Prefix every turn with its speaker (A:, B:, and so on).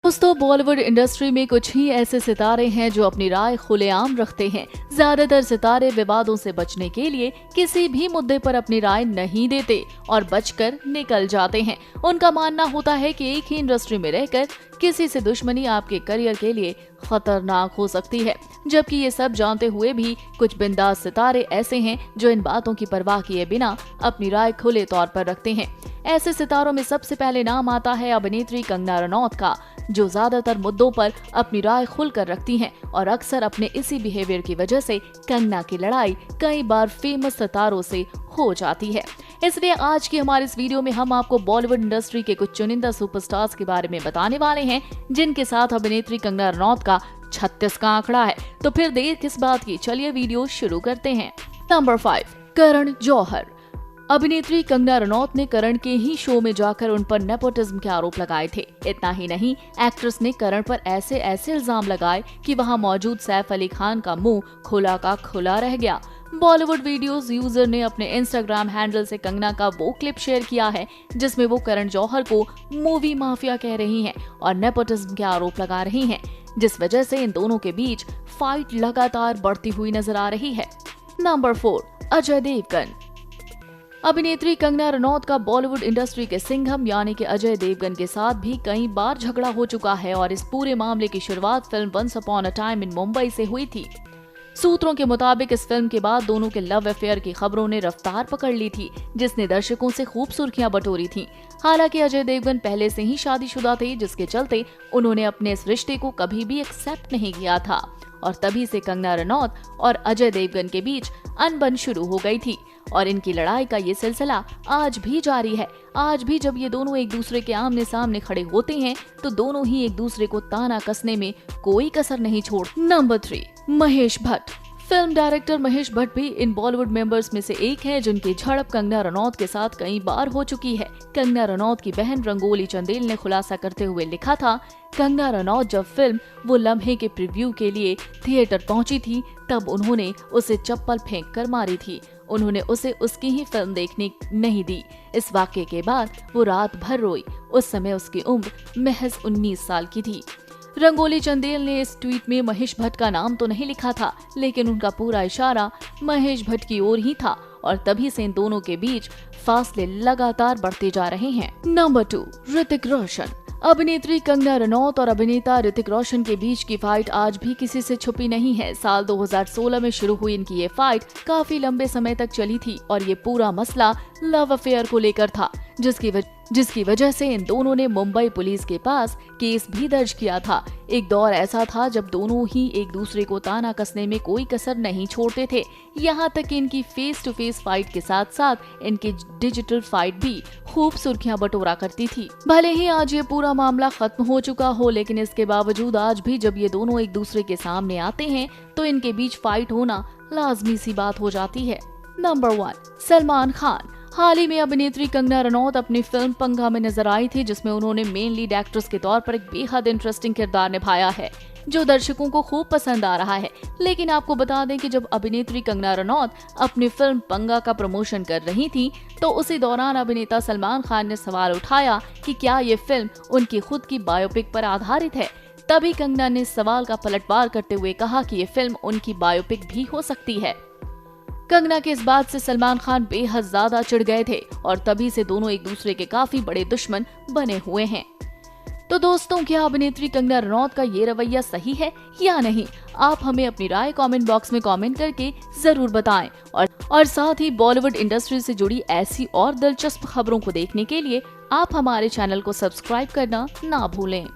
A: दोस्तों, बॉलीवुड इंडस्ट्री में कुछ ही ऐसे सितारे हैं जो अपनी राय खुलेआम रखते हैं। ज्यादातर सितारे विवादों से बचने के लिए किसी भी मुद्दे पर अपनी राय नहीं देते और बचकर निकल जाते हैं। उनका मानना होता है कि एक ही इंडस्ट्री में रहकर किसी से दुश्मनी आपके करियर के लिए खतरनाक हो सकती है। जबकि ये सब जानते हुए भी कुछ बिंदास सितारे ऐसे हैं जो इन बातों की परवाह किए बिना अपनी राय खुले तौर पर रखते हैं। ऐसे सितारों में सबसे पहले नाम आता है अभिनेत्री कंगना रनौत का, जो ज्यादातर मुद्दों पर अपनी राय खुलकर रखती हैं और अक्सर अपने इसी बिहेवियर की वजह से कंगना की लड़ाई कई बार फेमस सितारों से हो जाती है। इसलिए आज की हमारे इस वीडियो में हम आपको बॉलीवुड इंडस्ट्री के कुछ चुनिंदा सुपरस्टार्स के बारे में बताने वाले हैं जिनके साथ अभिनेत्री कंगना रनौत का 36 का आंकड़ा है। तो फिर देर किस बात की, चलिए वीडियो शुरू करते हैं। नंबर 5, करण जौहर। अभिनेत्री कंगना रनौत ने करण के ही शो में जाकर उन पर नेपोटिज्म के आरोप लगाए थे। इतना ही नहीं, एक्ट्रेस ने करण पर ऐसे इल्जाम लगाए कि वहां मौजूद सैफ अली खान का मुंह खुला का खुला रह गया। बॉलीवुड वीडियोस यूजर ने अपने इंस्टाग्राम हैंडल से कंगना का वो क्लिप शेयर किया है जिसमें वो करण जौहर को मूवी माफिया कह रही हैं और नेपोटिज्म के आरोप लगा रही हैं, जिस वजह से इन दोनों के बीच फाइट लगातार बढ़ती हुई नजर आ रही है। नंबर 4, अजय देवगन। अभिनेत्री कंगना रनौत का बॉलीवुड इंडस्ट्री के सिंघम यानी कि अजय देवगन के साथ भी कई बार झगड़ा हो चुका है और इस पूरे मामले की शुरुआत film once upon a time in Mumbai से हुई थी। सूत्रों के मुताबिक इस फिल्म के बाद दोनों के लव अफेयर की खबरों ने रफ्तार पकड़ ली थी, जिसने दर्शकों से खूब सुर्खियां बटोरी थी। हालांकि अजय देवगन पहले से ही शादीशुदा थे, जिसके चलते उन्होंने अपने इस रिश्ते को कभी भी एक्सेप्ट नहीं किया था और तभी से कंगना रनौत और अजय देवगन के बीच अनबन शुरू हो गई थी और इनकी लड़ाई का ये सिलसिला आज भी जारी है। आज भी जब ये दोनों एक दूसरे के आमने सामने खड़े होते हैं तो दोनों ही एक दूसरे को ताना कसने में कोई कसर नहीं छोड़। Number 3, Mahesh Bhatt. Film director Mahesh Bhatt भी इन बॉलीवुड मेंबर्स में से एक हैं जिनकी झड़प कंगना रनौत के साथ कई बार हो चुकी है। कंगना रनौत की बहन रंगोली चंदेल ने खुलासा करते हुए लिखा था, कंगना रनौत जब फिल्म वो लम्हे के प्रीव्यू के लिए थिएटर पहुंची थी तब उन्होंने उसे चप्पल फेंक कर मारी थी। उन्होंने उसे उसकी ही फिल्म देखने नहीं दी। इस वाक्य के बाद वो रात भर रोई। उस समय उसकी उम्र महज 19 साल की थी। रंगोली चंदेल ने इस ट्वीट में महेश भट्ट का नाम तो नहीं लिखा था, लेकिन उनका पूरा इशारा महेश भट्ट की ओर ही था और तभी से इन दोनों के बीच फासले लगातार बढ़ते जा रहे हैं। नंबर 2, ऋतिक रोशन। अभिनेत्री कंगना रनौत और अभिनेता ऋतिक रोशन के बीच की फाइट आज भी किसी से छुपी नहीं है। साल 2016 में शुरू हुई इनकी ये फाइट काफी लंबे समय तक चली थी और ये पूरा मसला लव अफेयर को लेकर था, जिसकी वजह से इन दोनों ने मुंबई पुलिस के पास केस भी दर्ज किया था। एक दौर ऐसा था जब दोनों ही एक दूसरे को ताना कसने में कोई कसर नहीं छोड़ते थे। यहाँ तक कि इनकी फेस टू फेस फाइट के साथ साथ इनकी डिजिटल फाइट भी खूब सुर्खियां बटोरा करती थी। भले ही आज ये पूरा मामला खत्म हो चुका हो, लेकिन इसके बावजूद आज भी जब ये दोनों एक दूसरे के सामने आते हैं तो इनके बीच फाइट होना लाजमी सी बात हो जाती है। नंबर 1, सलमान खान। हाल ही में अभिनेत्री कंगना रनौत अपनी फिल्म पंगा में नजर आई थी, जिसमें उन्होंने मेन लीड एक्ट्रेस के तौर पर एक बेहद इंटरेस्टिंग किरदार निभाया है जो दर्शकों को खूब पसंद आ रहा है। लेकिन आपको बता दें कि जब अभिनेत्री कंगना रनौत अपनी फिल्म पंगा का प्रमोशन कर रही थी तो उसी दौरान अभिनेता सलमान खान ने सवाल उठाया कि क्या ये फिल्म उनकी खुद की बायोपिक पर आधारित है। तभी कंगना ने सवाल का पलटवार करते हुए कहा कि ये फिल्म उनकी बायोपिक भी हो सकती है। कंगना के इस बात से सलमान खान बेहद ज्यादा चिढ़ गए थे और तभी से दोनों एक दूसरे के काफी बड़े दुश्मन बने हुए हैं। तो दोस्तों, क्या अभिनेत्री कंगना रनौत का ये रवैया सही है या नहीं? आप हमें अपनी राय कमेंट बॉक्स में कमेंट करके जरूर बताएं और साथ ही बॉलीवुड इंडस्ट्री से जुड़ी ऐसी और दिलचस्प खबरों को देखने के लिए आप हमारे चैनल को सब्सक्राइब करना ना भूलें।